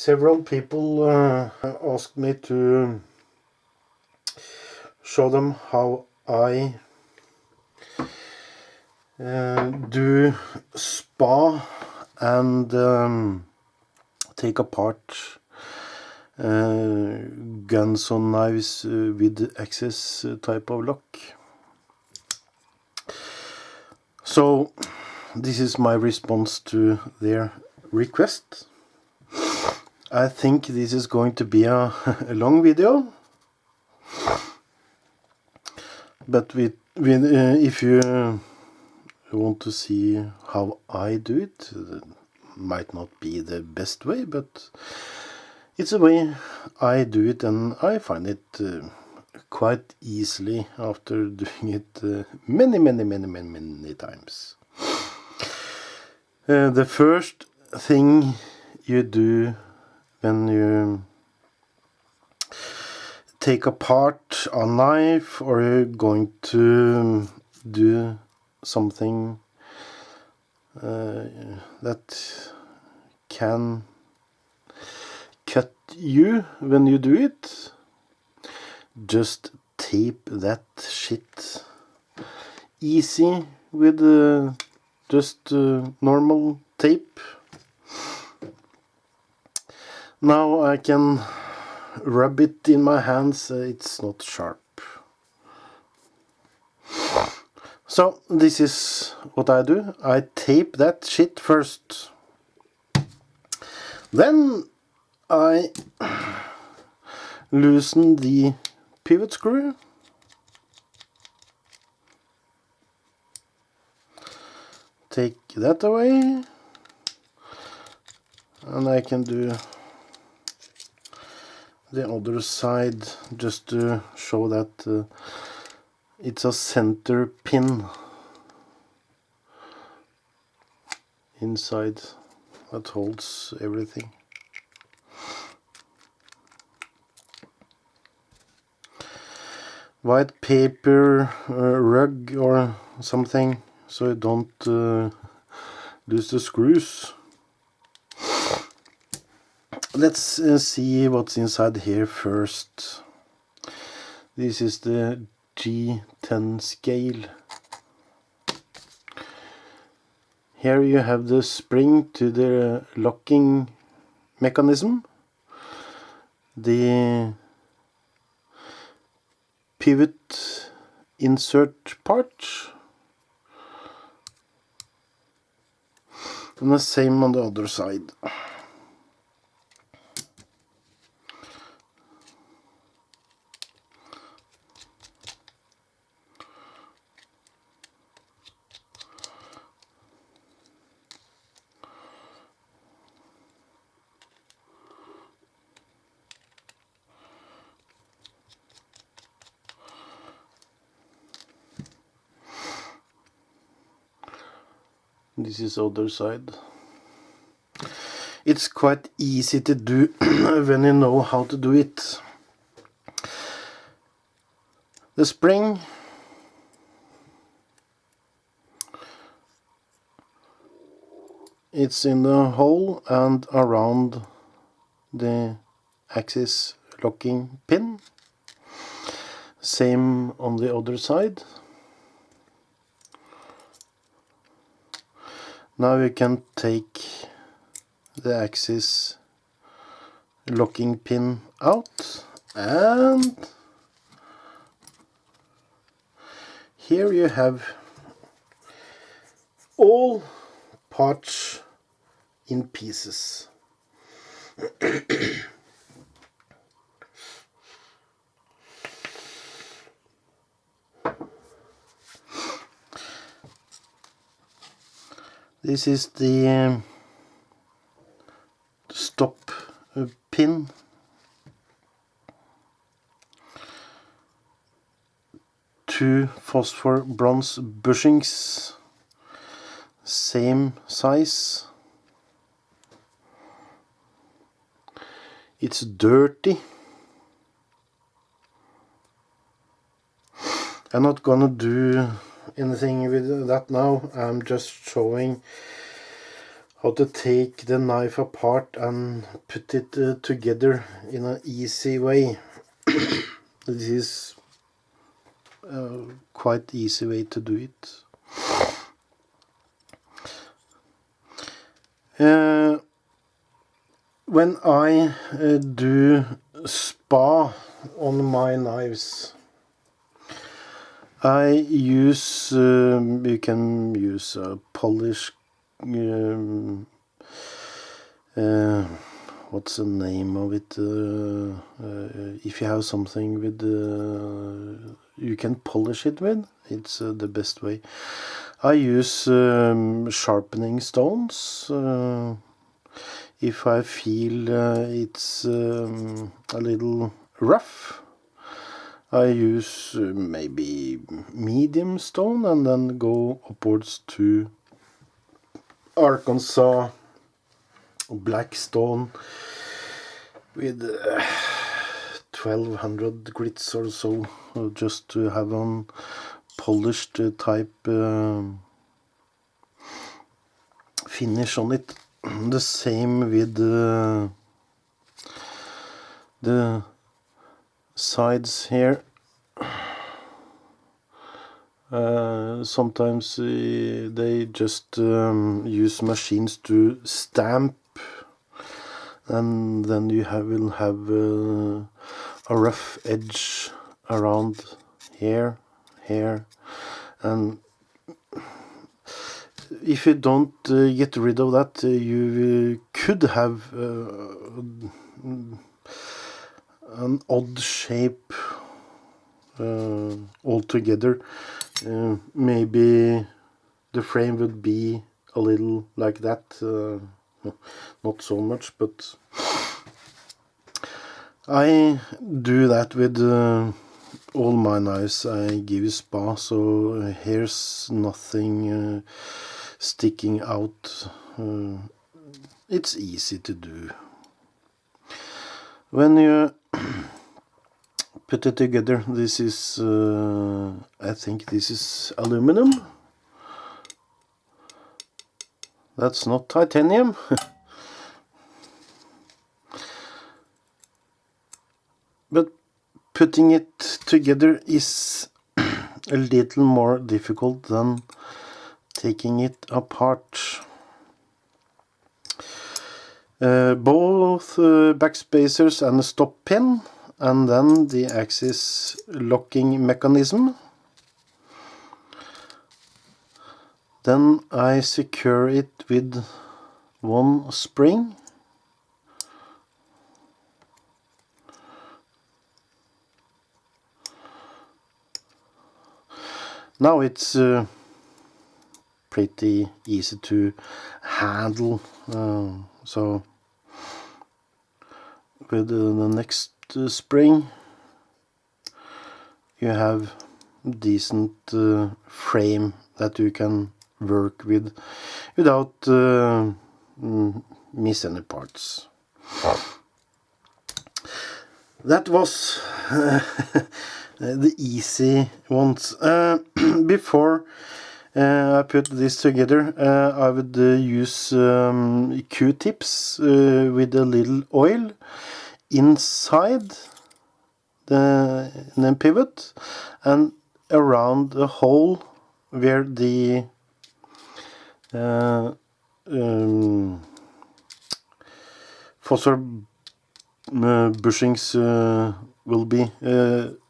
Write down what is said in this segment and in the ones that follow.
Several people asked me to show them how I do spa and take apart Ganzo knives with access type of lock. So this is my response to their request. I think this is going to be a long video, but if you want to see how I do it, it might not be the best way, but it's a way I do it, and I find it quite easily after doing it many times. The first thing you do when you take apart a knife, or you're going to do something that can cut you when you do it, just tape that shit easy with just normal tape. Now I can rub it in my hands, it's not sharp. So this is what I do. I tape that shit first. Then I loosen the pivot screw. Take that away. And I can do the other side just to show that it's a center pin inside that holds everything. White paper, rug or something, so you don't lose the screws. Let's see what's inside here first. This is the G10 scale. Here you have the spring to the locking mechanism, the pivot insert part, and the same on the other side. This is other side. It's quite easy to do when you know how to do it. The spring, it's in the hole and around the axis locking pin. Same on the other side. Now you can take the axis locking pin out, and here you have all parts in pieces. This is the stop pin. Two phosphor bronze bushings, same size. It's dirty. I'm not gonna do anything with that now. I'm just showing how to take the knife apart and put it together in an easy way. This is quite easy way to do it. When I do spa on my knives, I use, you can use a polish, what's the name of it, if you have something with, you can polish it with, it's the best way. I use sharpening stones, if I feel it's a little rough. I use maybe medium stone and then go upwards to Arkansas black stone with 1200 grits or so, just to have a polished type finish on it. The same with the sides here. Sometimes they just use machines to stamp, and then you will have a rough edge around here, and if you don't get rid of that, you could have an odd shape altogether. Maybe the frame would be a little like that, not so much, but I do that with all my knives I give spa, so here's nothing sticking out. It's easy to do. When you put it together, this is, I think this is aluminum. That's not titanium. But putting it together is a little more difficult than taking it apart. Both backspacers and a stop pin, and then the axis locking mechanism. Then I secure it with one spring. Now it's pretty easy to handle, so with the next spring you have decent frame that you can work with without miss any parts. That was the easy ones. Before I put this together, I would use Q-tips with a little oil inside the pivot and around the hole where the phosphor bushings will be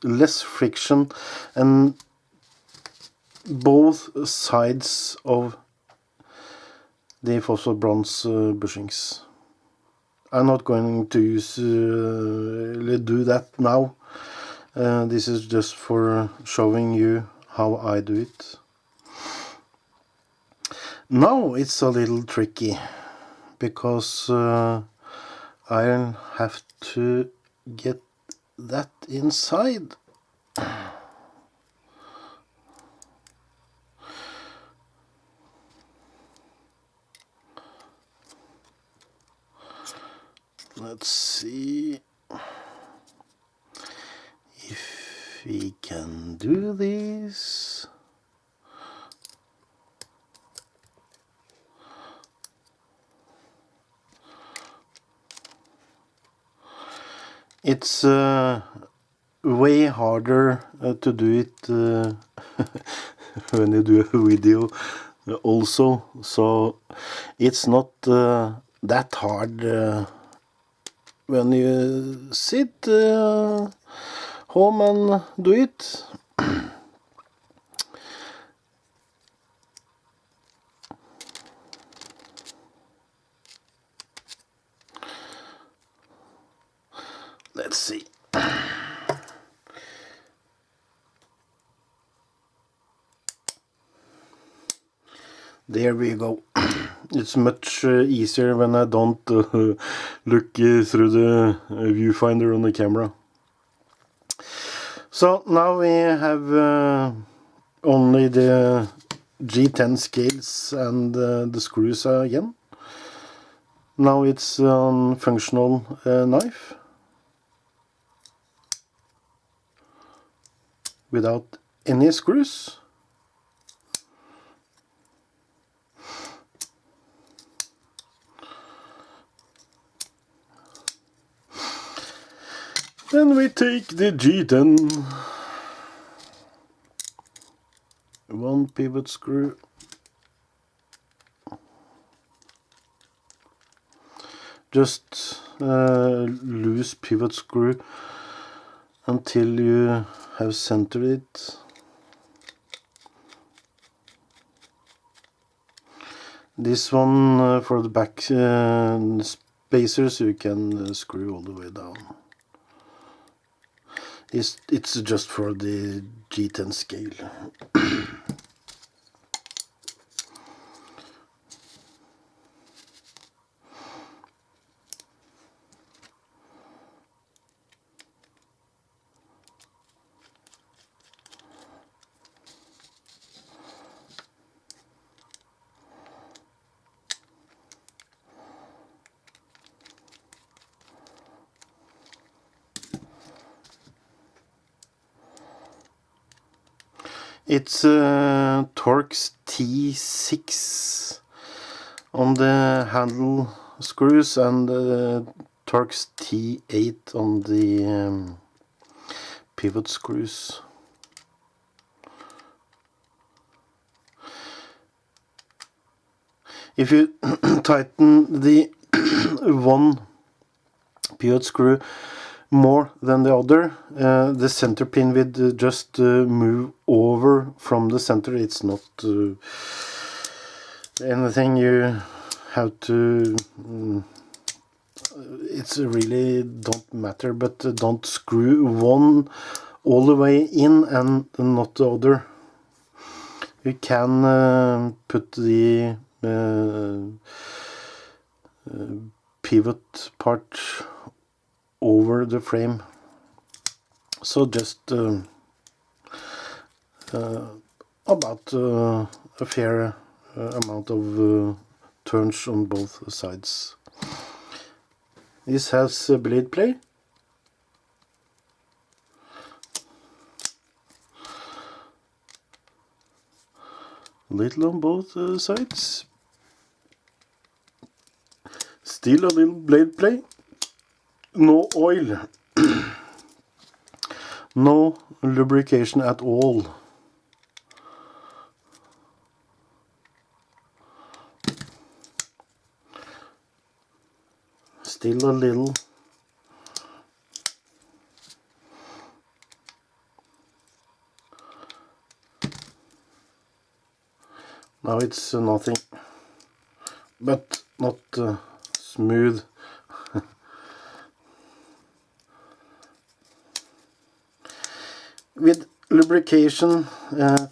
less friction, and both sides of the phosphor bronze bushings. I'm not going to do that now. This is just for showing you how I do it. Now it's a little tricky because I have to get that inside. Let's see if we can do this. It's way harder to do it when you do a video also, so it's not that hard when you sit home and do it. Let's see. There we go. It's much easier when I don't look through the viewfinder on the camera. So now we have only the G10 scales and the screws again. Now it's on functional knife without any screws. Then we take the G10, one pivot screw, just loose pivot screw until you have centered it. This one for the back spacers you can screw all the way down. It's just for the G10 scale. It's Torx T6 on the handle screws and Torx T8 on the pivot screws. If you tighten the one pivot screw more than the other, the center pin would just move over from the center. It's not anything you have to it's really don't matter, but don't screw one all the way in and not the other. You can put the pivot part over the frame, so just about a fair amount of turns on both sides. This has a blade play. Little on both sides. Still a little blade play. No oil. No lubrication at all. Still a little. Now it's nothing, but not smooth. With lubrication,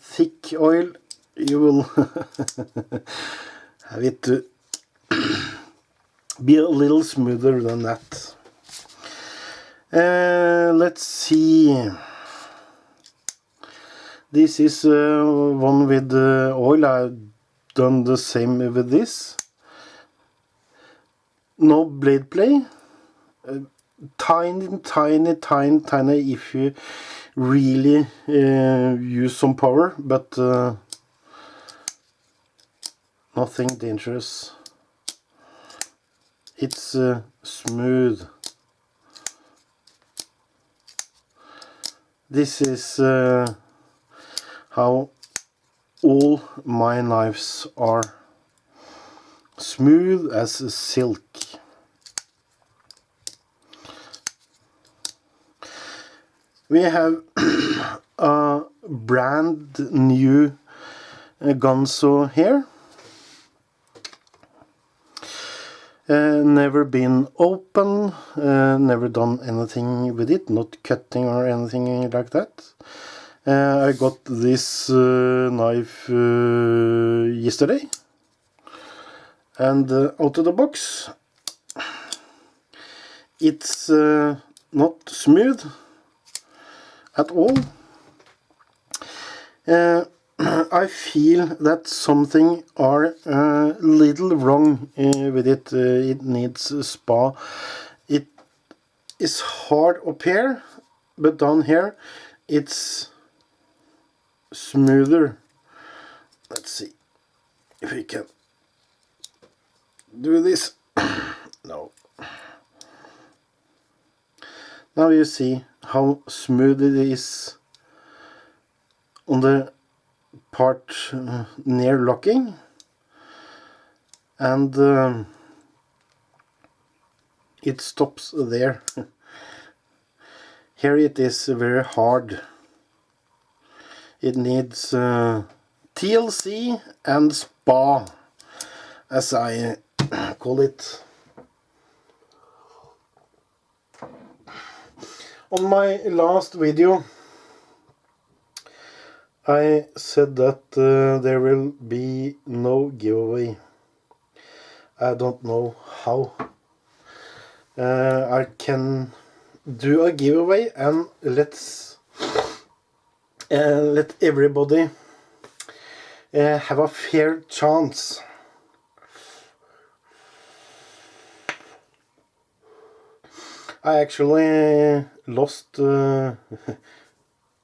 thick oil, you will have it to be a little smoother than that. Let's see. This is one with oil. I've done the same with this. No blade play. Tiny if you really use some power, but nothing dangerous. It's smooth. this is how all my knives are, smooth as silk. We have a brand new Ganzo here. Never been open, never done anything with it, not cutting or anything like that. I got this knife yesterday, and out of the box it's not smooth at all. I feel that something are a little wrong with it. It needs a spa. It is hard up here, but down here it's smoother. Let's see if we can do this. No. Now you see how smooth it is on the part near locking, and it stops there. Here it is very hard. It needs TLC and spa, as I call it. On my last video I said that there will be no giveaway. I don't know how. I can do a giveaway and let everybody have a fair chance. I actually lost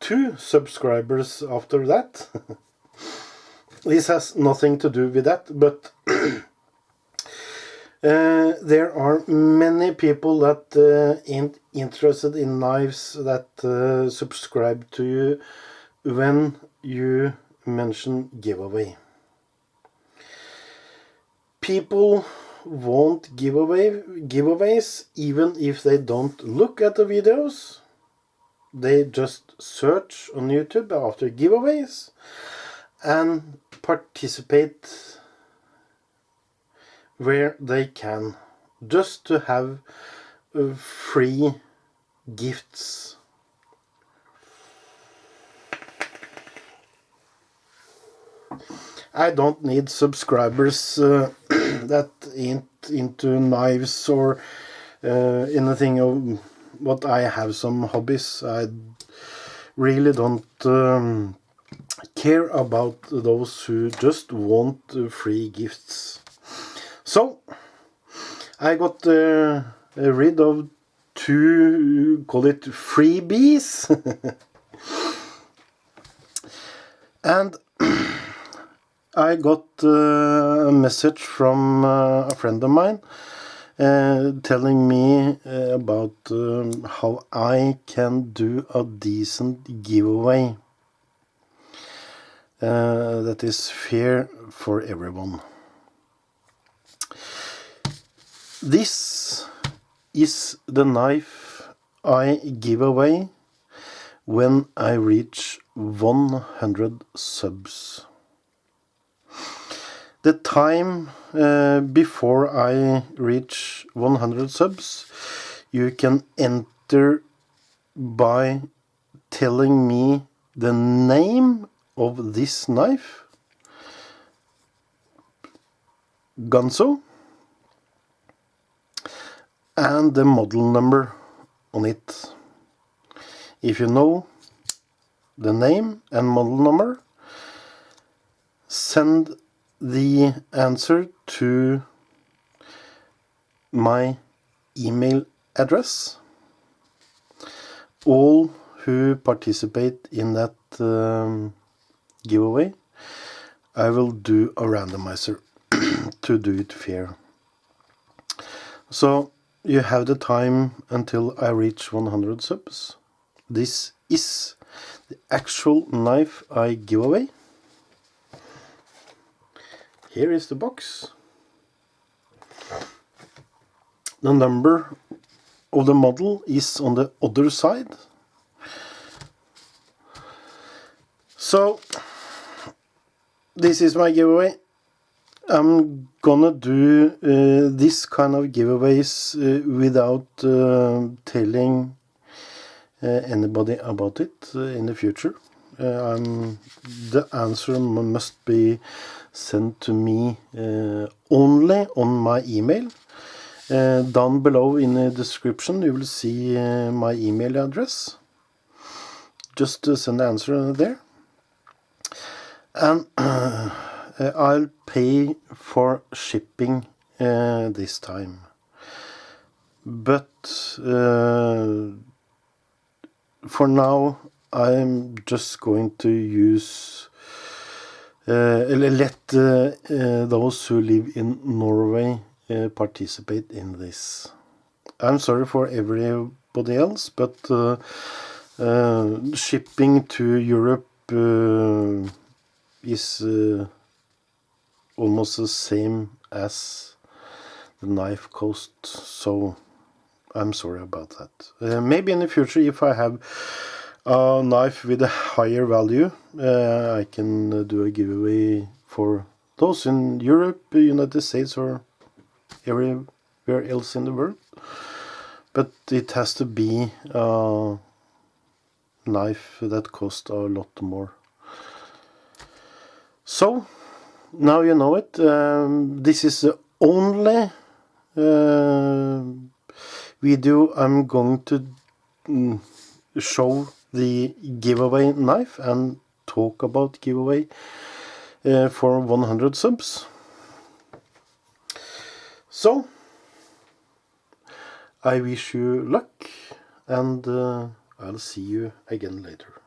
2 subscribers after that. This has nothing to do with that, but there are many people that ain't interested in knives that subscribe to you when you mention giveaway. People won't giveaways even if they don't look at the videos. They just search on YouTube after giveaways and participate where they can, just to have free gifts. I don't need subscribers that ain't into knives or anything of what I have some hobbies. I really don't care about those who just want free gifts. So I got rid of 2, call it freebies. And I got a message from a friend of mine telling me about how I can do a decent giveaway that is fair for everyone. This is the knife I give away when I reach 100 subs. The time before I reach 100 subs, you can enter by telling me the name of this knife, Ganzo, and the model number on it. If you know the name and model number, send the answer to my email address. All who participate in that giveaway, I will do a randomizer to do it fair. So you have the time until I reach 100 subs. This is the actual knife I give away. Here is the box. The number of the model is on the other side. So, this is my giveaway. I'm gonna do this kind of giveaways without telling anybody about it in the future. The answer must be sent to me only on my email. Down below in the description you will see my email address. Just send the answer there. And I'll pay for shipping this time. But for now I'm just going to use let those who live in Norway participate in this. I'm sorry for everybody else, but shipping to Europe is almost the same as the knife cost, so I'm sorry about that. Maybe in the future, if I have a knife with a higher value, I can do a giveaway for those in Europe, United States, or everywhere else in the world. But it has to be a knife that costs a lot more. So, now you know it. This is the only video I'm going to show the giveaway knife and talk about giveaway for 100 subs. So, I wish you luck, and I'll see you again later.